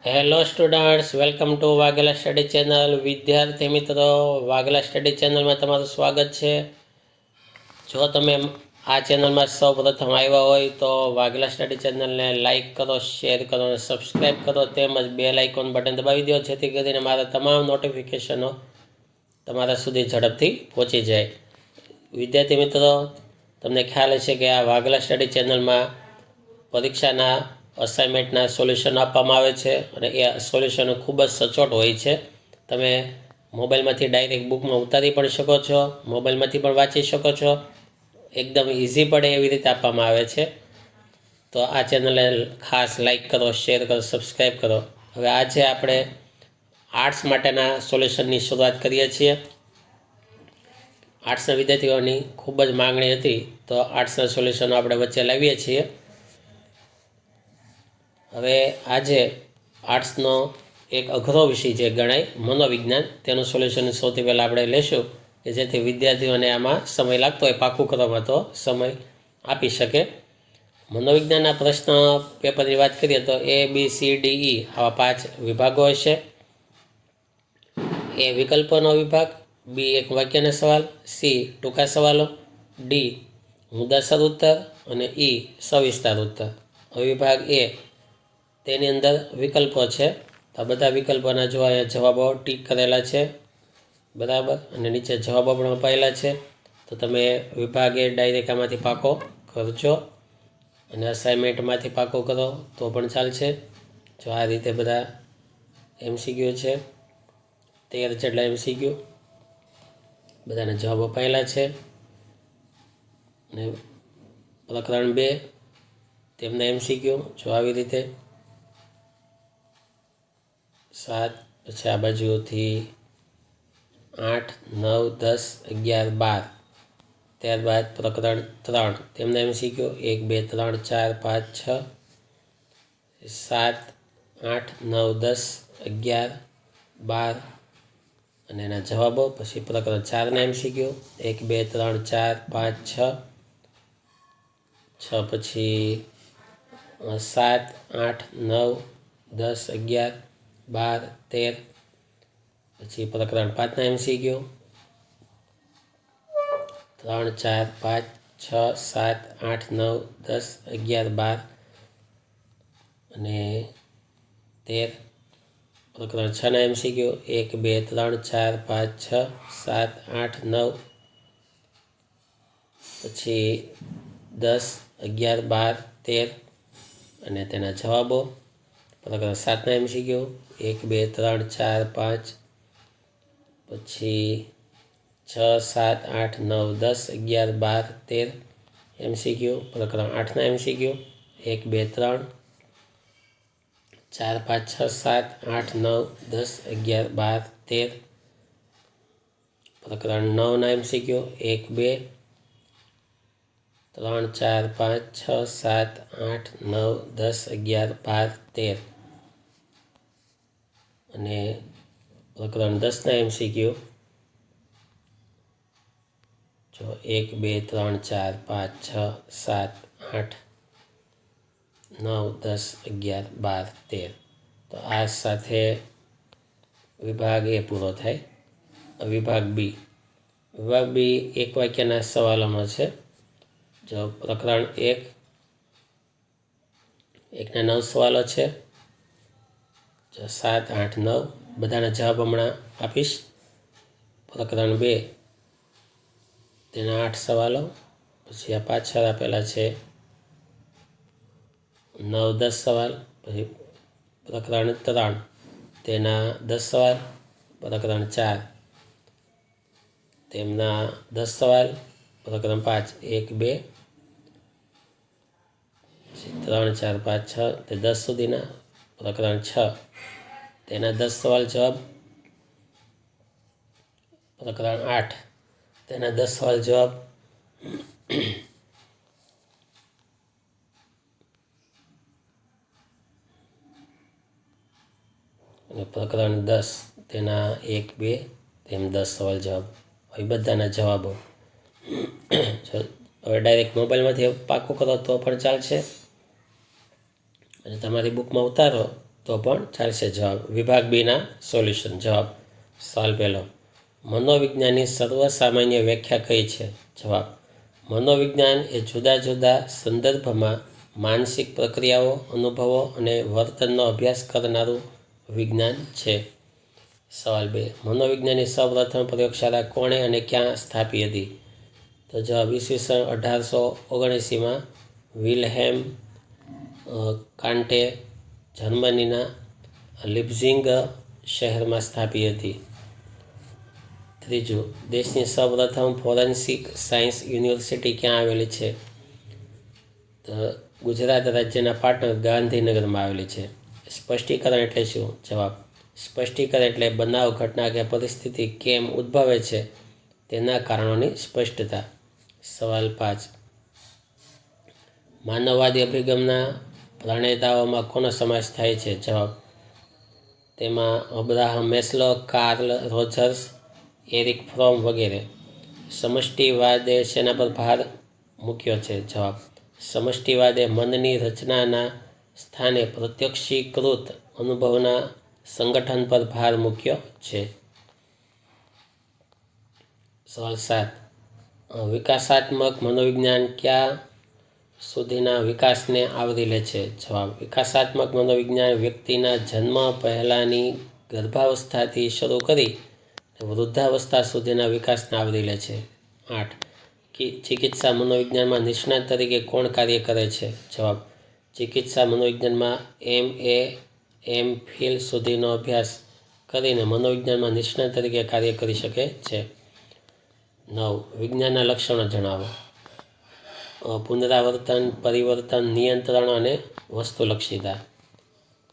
Hello students, welcome to Vaghela study channel. વિદ્યાર્થી મિત્રો, Vaghela study ચેનલમાં તમારું સ્વાગત છે. જો તમે આ ચેનલમાં સૌ પ્રથમ આવ્યા હોય તો વાઘેલા સ્ટડી ચેનલને લાઇક કરો, શેર કરો અને સબસ્ક્રાઈબ કરો, તેમજ બેલ આઇકોન બટન દબાવી દો, જેથી કરીને મારા તમામ નોટિફિકેશનો તમારા સુધી ઝડપથી પહોંચી જાય. વિદ્યાર્થી મિત્રો, તમને ખ્યાલ હશે કે આ વાઘેલા સ્ટડી ચેનલમાં પરીક્ષાના અસાઇનમેન્ટના સોલ્યુશન આપવામાં આવે છે અને એ સોલ્યુશનો ખૂબ જ સચોટ હોય છે. તમે મોબાઈલમાંથી ડાયરેક્ટ બુકમાં ઉતારી પણ શકો છો, મોબાઈલમાંથી પણ વાંચી શકો છો. એકદમ ઇઝી પડે એવી રીતે આપવામાં આવે છે. તો આ ચેનલને ખાસ લાઇક કરો, શેર કરો, સબસ્ક્રાઈબ કરો. હવે આજે આપણે આર્ટ્સ માટેના સોલ્યુશનની શરૂઆત કરીએ છીએ. આર્ટ્સના વિદ્યાર્થીઓની ખૂબ જ માંગણી હતી, તો આર્ટ્સના સોલ્યુશનો આપણે વચ્ચે લાવીએ છીએ. હવે આજે આર્ટ્સનો એક અઘરો વિષય જે ગણાય મનોવિજ્ઞાન, તેનું સોલ્યુશન સૌથી પહેલાં આપણે લેશું કે જેથી વિદ્યાર્થીઓને આમાં સમય લાગતો હોય પાકું કરવામાં તો સમય આપી શકે. મનોવિજ્ઞાનના પ્રશ્ન પેપરની વાત કરીએ તો ABCDE આવા 5 વિભાગો હશે. એ વિકલ્પોનો વિભાગ, બી એક વાક્યના સવાલ, સી ટૂંકા સવાલો, ડી મુદ્દાસર ઉત્તર અને ઈ સવિસ્તાર ઉત્તર. વિભાગ એ તેની અંદર વિકલ્પો છે. આ બધા વિકલ્પોના જો અહીંયા જવાબો ટીક કરેલા છે, બરાબર, અને નીચે જવાબો પણ અપાયેલા છે. તો તમે વિભાગે ડાયરેક્ટ આમાંથી પાકો કરજો અને અસાઇનમેન્ટમાંથી પાકો કરો તો પણ ચાલશે. જો આ રીતે બધા MCQ છે, 13 જેટલા MCQ, બધાના જવાબ અપાયેલા છે. અને પ્રકરણ 2 તેમના MCQ જો આવી રીતે 7, પછી આ બાજુથી 8, 9, 10, 11, 12. ત્યારબાદ પ્રકરણ 3 તેમના MCQ 1, 2, 3, 4, 5, 6, 7, 8, 9, 10, 11, 12 અને એના જવાબો. પછી પ્રકરણ 4ના MCQ 1, 2, 3, 4, 5, 6, 6 પછી 7, 8, 9, 10, 11, 12, 13. પછી પ્રકરણ 5ના MCQ 3, 4, 5, 6, 7, 8, 9, 10, 11, 12 અને 13. પ્રકરણ 6ના MCQ 1, 2, 3, 4, 5, 6, 7, 8, 9, પછી 10, 11, 12, 13 અને તેના જવાબો. પ્રકરણ 7ના MCQ 1, 2, 3, 4, 5, પછી 6, 7, 8, 9, 10, 11, 12, 13 MCQ. પ્રકરણ 8ના MCQ 1, 2, 3, 4, 5, 6, 7, 8, 9, 10, 11, 12, 13. પ્રકરણ 9ના MCQ 1, 2, 3, 4, 5, 6, 7, 8, 9, 10, 11, 12, 13 અને પ્રકરણ 10ના MCQ જો 1, 2, 3, 4, 5, 6, 7, 8, 9, 10, 11, 12, 13. તો આ સાથે વિભાગ એ પૂરો થાય. વિભાગ બી એક વાક્યના સવાલોમાં છે. જો પ્રકરણ 1ના 9 સવાલો છે. જો 7, 8, 9 બધાના જવાબ હમણાં આપીશ. પ્રકરણ 2 તેના 8 સવાલો. પછી આ પાછળ આપેલા છે 9, 10 સવાલ. પછી પ્રકરણ 3 તેના 10 સવાલ. પ્રકરણ 4 તેમના 10 સવાલ. પ્રકરણ 5 1, 2, 3, 4, 5, 6 તે 10 સુધીના. પ્રકરણ 6 તેના 10 સવાલ જવાબ. પ્રકરણ 8 તેના 10 સવાલ જવાબ. અને પ્રકરણ 10 તેના 1, 2 તેમ 10 સવાલ જવાબ. હવે બધાના જવાબો. હવે ડાયરેક્ટ મોબાઈલમાંથી પાકું કરો તો પણ ચાલશે અને તમારી બુકમાં ઉતારો તો પણ ચાલશે. જવાબ વિભાગ બીના સોલ્યુશન. જવાબ સવાલ પહેલો, મનોવિજ્ઞાનની સર્વસામાન્ય વ્યાખ્યા કઈ છે? જવાબ મનોવિજ્ઞાન એ જુદા જુદા સંદર્ભમાં માનસિક પ્રક્રિયાઓ, અનુભવો અને વર્તનનો અભ્યાસ કરનારું વિજ્ઞાન છે. સવાલ 2, મનોવિજ્ઞાનની સૌપ્રથમ પ્રયોગશાળા કોણે અને ક્યાં સ્થાપી હતી? તો જવાબ ઈસવીસન 1879માં વિલ્હેલ્મ કાન્ટે જર્મનીના લીપ્ઝિગ શહેરમાં સ્થાપી હતી. ત્રીજું, દેશની સૌપ્રથમ ફોરેન્સિક સાયન્સ યુનિવર્સિટી ક્યાં આવેલી છે? તો ગુજરાત રાજ્યના પાટણ ગાંધીનગરમાં આવેલી છે. સ્પષ્ટીકરણ એટલે શું? જવાબ સ્પષ્ટીકરણ એટલે બનાવ, ઘટના કે પરિસ્થિતિ કેમ ઉદ્ભવે છે તેના કારણોની સ્પષ્ટતા. સવાલ 5, માનવવાદી અભિગમના પ્રણેતાઓમાં કોનો સમાવેશ થાય છે? જવાબ તેમાં Abraham Maslow, Carl Rogers, Erich Fromm વગેરે. સમષ્ટિવાદે શેના પર ભાર મૂક્યો છે? જવાબ સમષ્ટિવાદે મનની રચનાના સ્થાને પ્રત્યક્ષીકૃત અનુભવના સંગઠન પર ભાર મૂક્યો છે. સવાલ 7, વિકાસાત્મક મનોવિજ્ઞાન ક્યાં સુધીના વિકાસને આવરી લે છે? જવાબ વિકાસાત્મક મનોવિજ્ઞાન વ્યક્તિના જન્મ પહેલાંની ગર્ભાવસ્થાથી શરૂ કરી વૃદ્ધાવસ્થા સુધીના વિકાસને આવરી લે છે. 8, ચિકિત્સા મનોવિજ્ઞાનમાં નિષ્ણાત તરીકે કોણ કાર્ય કરે છે? જવાબ ચિકિત્સા મનોવિજ્ઞાનમાં MA MPhil સુધીનો અભ્યાસ કરીને મનોવિજ્ઞાનમાં નિષ્ણાત તરીકે કાર્ય કરી શકે છે. 9, વિજ્ઞાનના લક્ષણો જણાવો. પુનરાવર્તન, પરિવર્તન, નિયંત્રણ અને વસ્તુલક્ષીતા.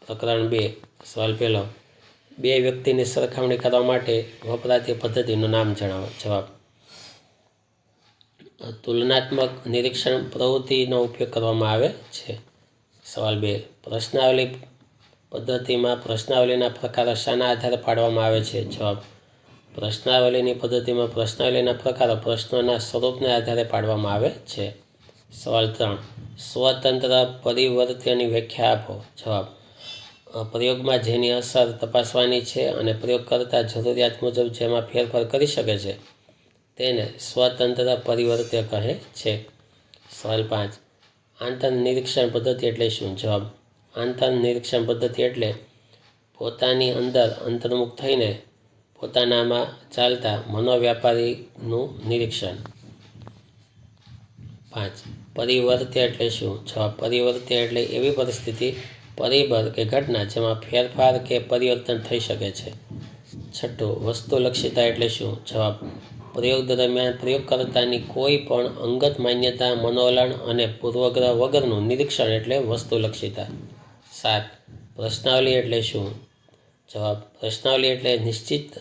પ્રકરણ 2. સવાલ પહેલો, બે વ્યક્તિની સરખામણી કરવા માટે વપરાતી પદ્ધતિનું નામ જણાવો. જવાબ તુલનાત્મક નિરીક્ષણ પ્રવૃત્તિનો ઉપયોગ કરવામાં આવે છે. સવાલ 2, પ્રશ્નાવલી પદ્ધતિમાં પ્રશ્નાવલીના પ્રકારો શાના આધારે પાડવામાં આવે છે? જવાબ પ્રશ્નાવલીની પદ્ધતિમાં પ્રશ્નાવલીના પ્રકારો પ્રશ્નોના સ્વરૂપને આધારે પાડવામાં આવે છે. સવાલ 3, સ્વતંત્ર પરિવર્ત્યની વ્યાખ્યા આપો. જવાબ પ્રયોગમાં જેની અસર તપાસવાની છે અને પ્રયોગ કરતાં જરૂરિયાત મુજબ જેમાં ફેરફાર કરી શકે છે તેને સ્વતંત્ર પરિવર્ત્ય કહે છે. સવાલ 5, આંતરનિરીક્ષણ પદ્ધતિ એટલે શું? જવાબ આંતરનિરીક્ષણ પદ્ધતિ એટલે પોતાની અંદર અંતર્મુખ થઈને પોતાનામાં ચાલતા મનોવ્યાપારીનું નિરીક્ષણ. 5, પરિવર્ત્ય એટલે શું? જવાબ પરિવર્ત્ય એટલે એવી પરિસ્થિતિ, પરિબળ કે ઘટના જેમાં ફેરફાર કે પરિવર્તન થઈ શકે છે. 6, વસ્તુલક્ષીતા એટલે શું? જવાબ પ્રયોગ દરમિયાન પ્રયોગકર્તાની કોઈ પણ અંગત માન્યતા, મનોવલણ અને પૂર્વગ્રહ વગરનું નિરીક્ષણ એટલે વસ્તુલક્ષીતા. 7, પ્રશ્નાવલી એટલે શું? જવાબ પ્રશ્નાવલી એટલે નિશ્ચિત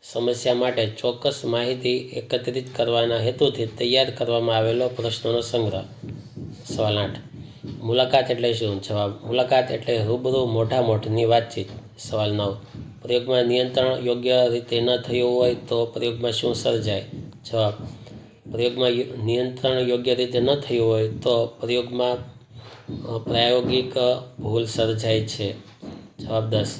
સમસ્યા માટે ચોક્કસ માહિતી એકત્રિત કરવાના હેતુથી તૈયાર કરવામાં આવેલો પ્રશ્નોનો સંગ્રહ. સવાલ 8, મુલાકાત એટલે શું? જવાબ મુલાકાત એટલે રૂબરૂ મોઢામોઢની વાતચીત. સવાલ 9, પ્રયોગમાં નિયંત્રણ યોગ્ય રીતે ન થયું હોય તો પ્રયોગમાં શું સર્જાય? જવાબ પ્રયોગમાં નિયંત્રણ યોગ્ય રીતે ન થયું હોય તો પ્રયોગમાં પ્રાયોગિક ભૂલ સર્જાય છે. જવાબ 10,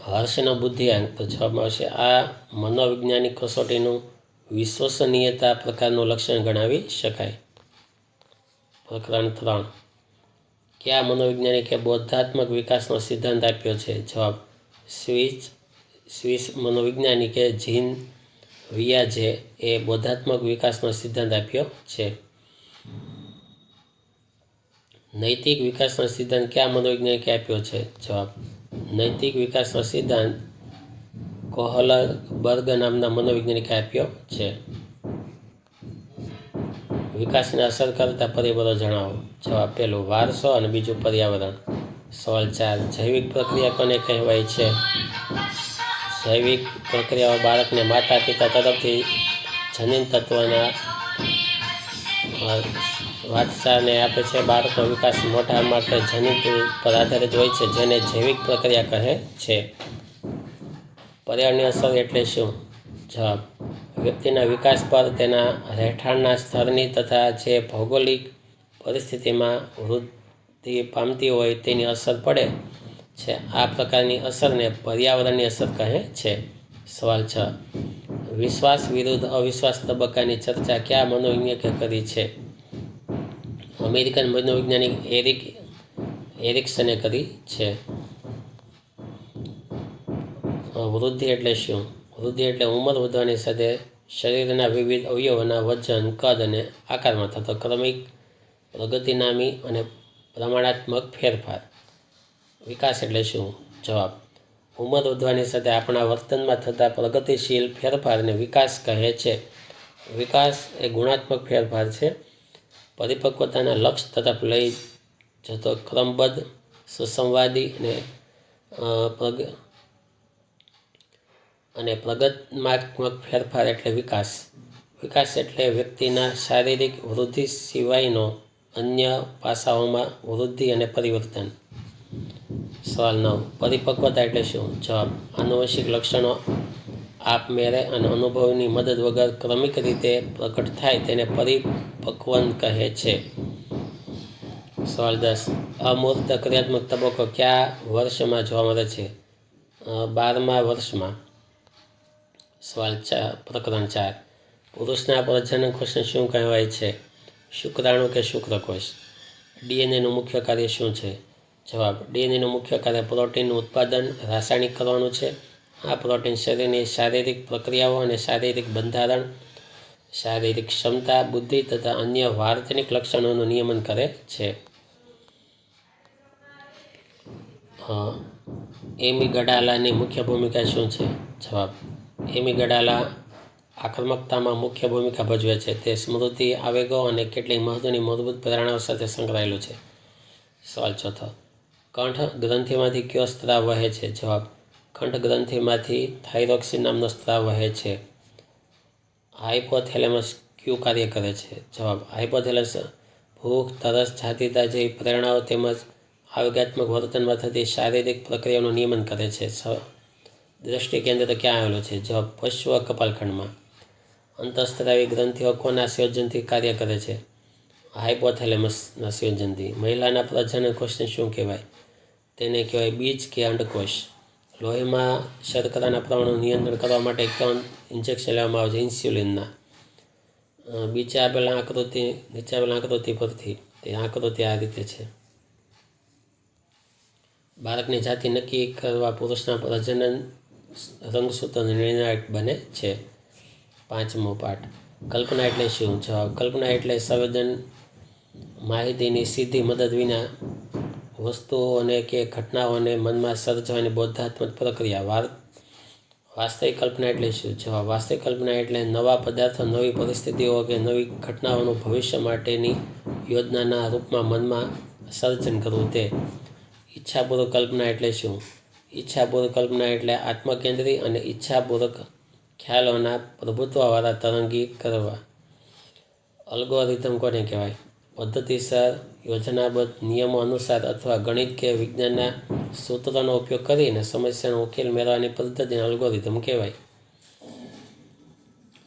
હર્ષનો બુદ્ધિઆંક. તો જવાબમાં આવશે આ મનોવૈજ્ઞાનિક કસોટીનું વિશ્વસનીયતા પ્રકારનું લક્ષણ ગણાવી શકાય. પ્રકરણ 3, કયા મનોવૈજ્ઞાનિકે બોધાત્મક વિકાસનો સિદ્ધાંત આપ્યો છે? જવાબ સ્વિસ મનોવૈજ્ઞાનિકે જીન વિયાજે એ બોધાત્મક વિકાસનો સિદ્ધાંત આપ્યો છે. નૈતિક વિકાસનો સિદ્ધાંત કયા મનોવૈજ્ઞાનિકે આપ્યો છે? જવાબ નૈતિક વિકાસનો સિદ્ધાંત કોહલબર્ગ નામના મનોવૈજ્ઞાનિકે આપ્યો છે. વિકાસને અસર કરતા પરિબળો જણાવો. જવાબ પહેલું વારસો અને બીજું પર્યાવરણ. સવાલ 4, જૈવિક પ્રક્રિયા કોને કહેવાય છે? જૈવિક પ્રક્રિયાઓ બાળકને માતા પિતા તરફથી જનીન તત્વના વારસાને આપે છે. બાળકનો વિકાસ મોટા માટે જનીન પર આધારિત હોય છે જેને જૈવિક પ્રક્રિયા કહે છે. પર્યાવરણીય અસર એટલે શું? જવાબ વ્યક્તિના વિકાસ પર તેના રહેઠાણના સ્તરની તથા જે ભૌગોલિક પરિસ્થિતિમાં પામતી હોય તેની અસર પડે છે. આ પ્રકારની અસરને પર્યાવરણની અસર કહે છે. સવાલ 6. વિશ્વાસ વિરુદ્ધ અવિશ્વાસ તબક્કાની ચર્ચા કયા મનોવૈજ્ઞાનિકે કરી છે? અમેરિકન મનોવૈજ્ઞાનિક એરિક્સને કરી છે. વૃદ્ધિ એટલે શું? વૃદ્ધિ એટલે ઉંમર વધવાની સાથે શરીરના વિવિધ અવયવોના વજન, કદ અને આકારમાં થતો ક્રમિક પ્રગતિનામી અને પ્રમાણાત્મક ફેરફાર. વિકાસ એટલે શું? જવાબ: ઉંમર વધવાની સાથે આપણા વર્તનમાં થતા પ્રગતિશીલ ફેરફારને વિકાસ કહે છે. વિકાસ એ ગુણાત્મક ફેરફાર છે. પરિપક્વતાના લક્ષ્ય તરફ લઈ જતો ક્રમબદ્ધ, સુસંવાદી અને પ્રગતિત્મક ફેરફાર એટલે વિકાસ. વિકાસ એટલે વ્યક્તિના શારીરિક વૃદ્ધિ સિવાયનો અન્ય પાસાઓમાં વૃદ્ધિ અને પરિવર્તન. સવાલ 9. પરિપક્વતા એટલે શું? જવાબ: આનુવંશિક લક્ષણો આપમેળે અને અનુભવની મદદ વગર ક્રમિક રીતે પ્રગટ થાય તેને પરિપક્વન કહે છે. સવાલ 10. અમૂર્ત ક્રિયાત્મક તબક્કો કયા વર્ષમાં જોવા મળે છે? 12મા વર્ષમાં. સવાલ 4. પ્રકરણ 4. પુરુષના પ્રજનન કોષને શું કહેવાય છે? શુક્રાણુ કે શુક્રકોષ? ડીએનએનું મુખ્ય કાર્ય શું છે? જવાબ: ડીએનએનું મુખ્ય કાર્ય પ્રોટીનનું ઉત્પાદન રાસાયણિક કરવાનું છે. આ પ્રોટીન શરીરની શારીરિક પ્રક્રિયાઓ અને શારીરિક બંધારણ, શારીરિક ક્ષમતા, બુદ્ધિ તથા અન્ય વાર્તનિક લક્ષણોનું નિયમન કરે છે. એમિગડાલાની મુખ્ય ભૂમિકા શું છે? જવાબ: એમિગડાલા આક્રમકતામાં મુખ્ય ભૂમિકા ભજવે છે. તે સ્મૃતિ, આવેગો અને કેટલીક મહત્વની મૂળભૂત પ્રેરણાઓ સાથે સંકળાયેલું છે. સવાલ 4. કંઠ ગ્રંથિમાંથી કયો સ્ત્રાવ વહે છે? જવાબ: કંઠ ગ્રંથિમાંથી થાઇરોક્સિન નામનો સ્ત્રાવ વહે છે. હાઇપોથેલેમસ કયું કાર્ય કરે છે? જવાબ: હાઇપોથેલેમસ ભૂખ, તરસ, જાતિતા જેવી પ્રેરણાઓ તેમજ આવેગાત્મક વર્તનમાં થતી શારીરિક પ્રક્રિયાઓનું નિયમન કરે છે. દ્રષ્ટિ કેન્દ્ર ક્યાં આવેલું છે? જવાબ: પશ્વ કપાલખંડમાં. અંતઃસ્ત્રાવી ગ્રંથિઓ કોના સંયોજનથી કાર્ય કરે છે? હાઇપોથેલેમસના સંયોજનથી. મહિલાના પ્રજનન કોષને શું કહેવાય? તેને કહેવાય બીજ કે અંડકોષ. લોહીમાં શર્કરાના પ્રમાણનું નિયંત્રણ કરવા માટે કયો ઇન્જેક્શન લેવામાં આવે છે? ઇન્સ્યુલિનના. નીચે આપેલા આકૃતિ પરથી તે આકૃતિ આ રીતે છે. બાળકની જાતિ નક્કી કરવા પુરુષના પ્રજનન રંગસૂત્ર નિર્ણાયક બને છે. 5મો પાઠ. કલ્પના એટલે શું? જવાબ: કલ્પના એટલે સંવેદન માહિતીની સીધી મદદ વિના વસ્તુઓને કે ઘટનાઓને મનમાં સર્જવાની બોધાત્મક પ્રક્રિયા. વાસ્તવિક કલ્પના એટલે શું? જવાબ: વાસ્તવિક કલ્પના એટલે નવા પદાર્થો, નવી પરિસ્થિતિઓ કે નવી ઘટનાઓનું ભવિષ્ય માટેની યોજનાના રૂપમાં મનમાં સર્જન કરવું તે. ઈચ્છાપૂર્વક કલ્પના એટલે શું? ઈચ્છાપૂર્વક કલ્પના એટલે આત્મકેન્દ્રી અને ઈચ્છાપૂર્વક ખ્યાલોના પ્રભુત્વવાળા તરંગી કરવા. અલ્ગોરિધમ કોને કહેવાય? પદ્ધતિસર, યોજનાબદ્ધ, નિયમો અનુસાર અથવા ગણિત કે વિજ્ઞાનના સૂત્રોનો ઉપયોગ કરીને સમસ્યાનો ઉકેલ મેળવવાની પદ્ધતિને અલ્ગોરિધમ કહેવાય.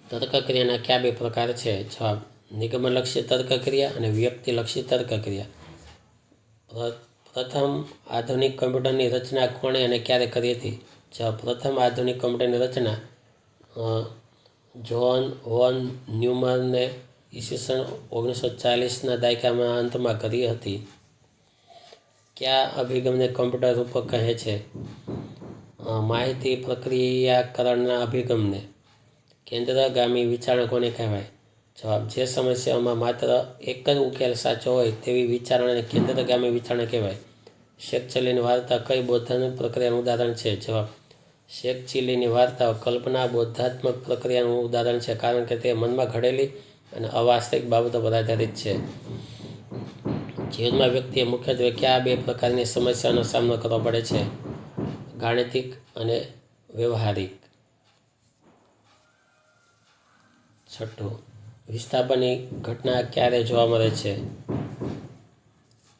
તર્કક્રિયાના કયા બે પ્રકાર છે? જવાબ: નિગમનલક્ષી તર્કક્રિયા અને વ્યક્તિલક્ષી તર્કક્રિયા. પ્રથમ આધુનિક કમ્પ્યુટરની રચના કોણે અને ક્યારે કરી હતી? જવાબ: પ્રથમ આધુનિક કમ્પ્યુટરની રચના જોન વોન ન્યુમનને ઈસવીસન 1940ના દાયકાના અંતમાં કરી હતી. કયા અભિગમને કમ્પ્યુટર રૂપક કહે છે? માહિતી પ્રક્રિયાકરણના અભિગમને. કેન્દ્રગામી વિચારણા કોને કહેવાય? જવાબ: જે સમસ્યાઓમાં માત્ર એક જ ઉકેલ સાચો હોય તેવી વિચારણાને કેન્દ્રગામી વિચારણા કહેવાય. શેકચિલ્લીની વાર્તા કઈ બોધાત્મક પ્રક્રિયાનું ઉદાહરણ છે? જવાબ: શેકચિલ્લીની વાર્તાઓ કલ્પના બોધાત્મક પ્રક્રિયાનું ઉદાહરણ છે, કારણ કે તે મનમાં ઘડેલી અને અવાસ્તવિક બાબતો પર આધારિત છે. જીવનમાં વ્યક્તિએ મુખ્યત્વે કયા બે પ્રકારની સમસ્યાઓનો સામનો કરવો પડે છે? ગાણિતિક અને વ્યવહારિક. 6. વિસ્થાપનની ઘટના ક્યારે જોવા મળે છે?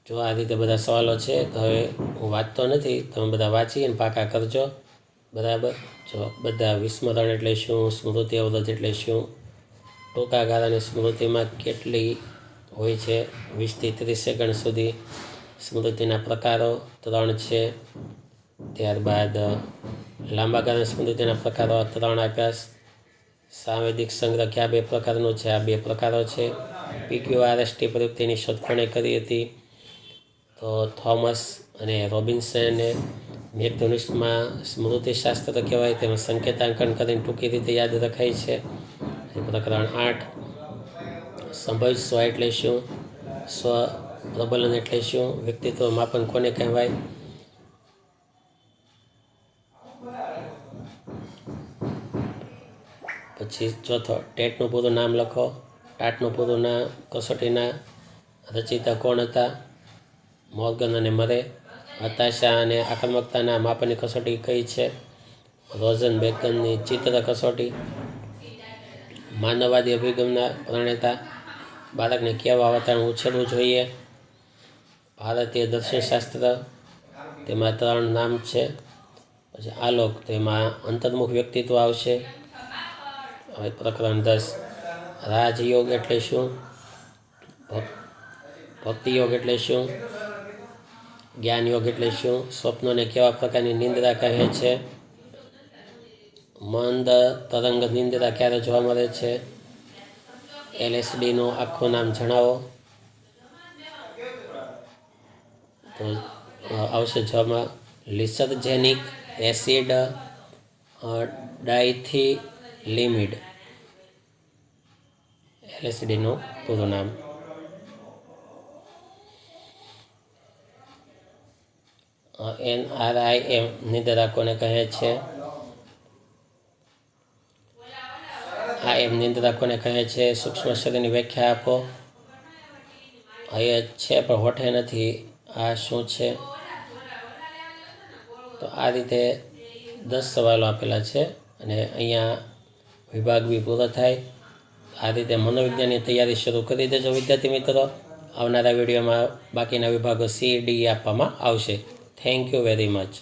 જો આ રીતે બધા સવાલો છે, તો હવે હું વાંચતો નથી, તમે બધા વાંચી અને પાકા કરજો. બરાબર. જો બધા વિસ્મરણ એટલે શું, સ્મૃતિ અવરોધ એટલે શું, ટૂંકા ગાળાની સ્મૃતિમાં કેટલી હોય છે? 20 થી 30 સેકન્ડ સુધી. સ્મૃતિના પ્રકારો 3 છે. ત્યારબાદ લાંબા ગાળાની સ્મૃતિના પ્રકારો 3 આપ્યા. સાંવેદિક સંગ્રહ કયા 2 પ્રકારનો છે? આ 2 પ્રકારો છે. PQRST પ્રયુક્તિની શોધ કોણે કરી હતી? તો થોમસ અને રોબિન્સને. મેઘધનુષમાં સ્મૃતિશાસ્ત્ર કહેવાય, તેમાં સંકેતાંકન કરીને ટૂંકી રીતે યાદ રખાય છે. પ્રકરણ 8. સંભવિત સ્વ એટલે શું? સ્વ પ્રબલન એટલે શું? વ્યક્તિત્વ માપન કોને કહેવાય? પછી ચોથો, ટેટનું પૂરું નામ લખો. ટાટનું પૂરું નામ. કસોટીના રચયિતા કોણ હતા? મોર્ગન અને મરે. હતાશા અને આક્રમકતાના માપનની કસોટી કઈ છે? રોઝન બેકનની ચિત્ર કસોટી. માનવવાદી અભિગમના પ્રણેતા. બાળકને કેવા વાતાવરણ ઉછેરવું જોઈએ? ભારતીય દર્શનશાસ્ત્ર, તેમાં 3 નામ છે. પછી આલોક, તેમાં અંતર્મુખ વ્યક્તિત્વ આવશે. હવે પ્રકરણ 10. રાજયોગ એટલે શું? ભક્તિયોગ એટલે શું? જ્ઞાનયોગ એટલે શું? સ્વપ્નોને કેવા પ્રકારની નિંદ્રા કહે છે? મંદ તરંગ નિંદ્રા ક્યારે જોવા મળે છે? LSDનું આખું નામ જણાવો. તો આવશે જવાબમાં લિસર્જેનિક એસિડ ડાયથિલિમિડ. LSDનું પૂરું નામ. NRIM નિંદ્રા કોને કહે છે? નિંદ્રા કોને કહે છે? સૂક્ષ્મ શરીરની વ્યાખ્યા આપો. અહીંયા છે પણ હોઠે નથી. આ શું છે? તો આ રીતે 10 સવાલો આપેલા છે અને અહીંયા વિભાગ બી પૂરો થાય. આ રીતે મનોવિજ્ઞાનની તૈયારી શરૂ કરી દેજો વિદ્યાર્થી મિત્રો. આવનારા વિડીયોમાં બાકીના વિભાગો C, D આપવામાં આવશે. Thank you very much.